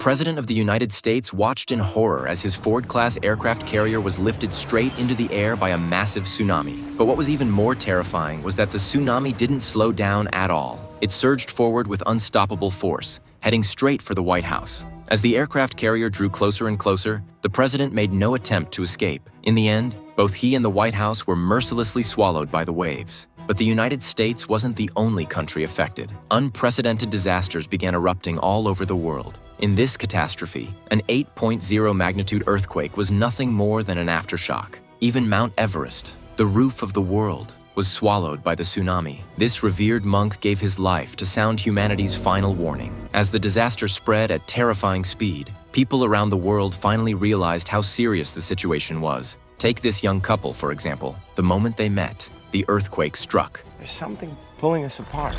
President of the United States watched in horror as his Ford-class aircraft carrier was lifted straight into the air by a massive tsunami. But what was even more terrifying was that the tsunami didn't slow down at all. It surged forward with unstoppable force, heading straight for the White House. As the aircraft carrier drew closer and closer, the president made no attempt to escape. In the end, both he and the White House were mercilessly swallowed by the waves. But the United States wasn't the only country affected. Unprecedented disasters began erupting all over the world. In this catastrophe, an 8.0 magnitude earthquake was nothing more than an aftershock. Even Mount Everest, the roof of the world, was swallowed by the tsunami. This revered monk gave his life to sound humanity's final warning. As the disaster spread at terrifying speed, people around the world finally realized how serious the situation was. Take this young couple, for example. The moment they met, the earthquake struck. There's something pulling us apart.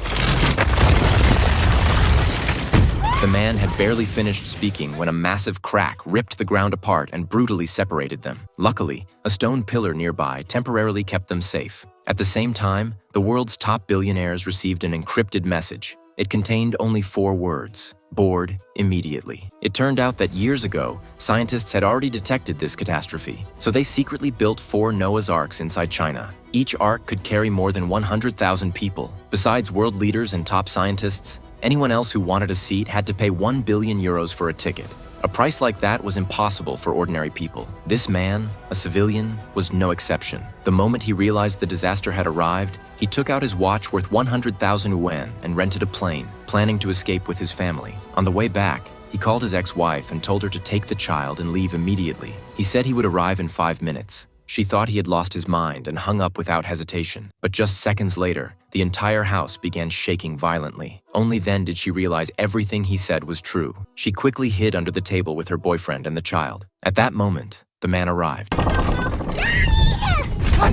The man had barely finished speaking when a massive crack ripped the ground apart and brutally separated them. Luckily, a stone pillar nearby temporarily kept them safe. At the same time, the world's top billionaires received an encrypted message. It contained only 4 words: bored immediately. It turned out that years ago, scientists had already detected this catastrophe, so they secretly built 4 Noah's Arks inside China. Each ark could carry more than 100,000 people. Besides world leaders and top scientists, anyone else who wanted a seat had to pay 1 billion euros for a ticket. A price like that was impossible for ordinary people. This man, a civilian, was no exception. The moment he realized the disaster had arrived, he took out his watch worth 100,000 yuan and rented a plane, planning to escape with his family. On the way back, he called his ex-wife and told her to take the child and leave immediately. He said he would arrive in 5 minutes. She thought he had lost his mind and hung up without hesitation. But just seconds later, the entire house began shaking violently. Only then did she realize everything he said was true. She quickly hid under the table with her boyfriend and the child. At that moment, the man arrived. Let's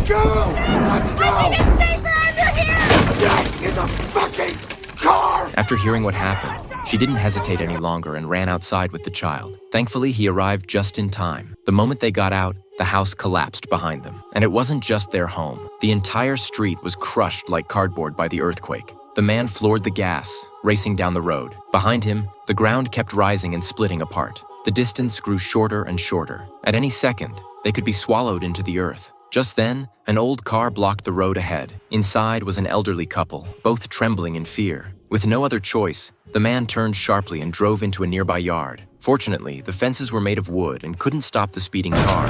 go! Let's go! I think it's safer under here! Get in the fucking car! After hearing what happened, she didn't hesitate any longer and ran outside with the child. Thankfully, he arrived just in time. The moment they got out, the house collapsed behind them. And it wasn't just their home. The entire street was crushed like cardboard by the earthquake. The man floored the gas, racing down the road. Behind him, the ground kept rising and splitting apart. The distance grew shorter and shorter. At any second, they could be swallowed into the earth. Just then, an old car blocked the road ahead. Inside was an elderly couple, both trembling in fear. With no other choice, the man turned sharply and drove into a nearby yard. Fortunately, the fences were made of wood and couldn't stop the speeding car.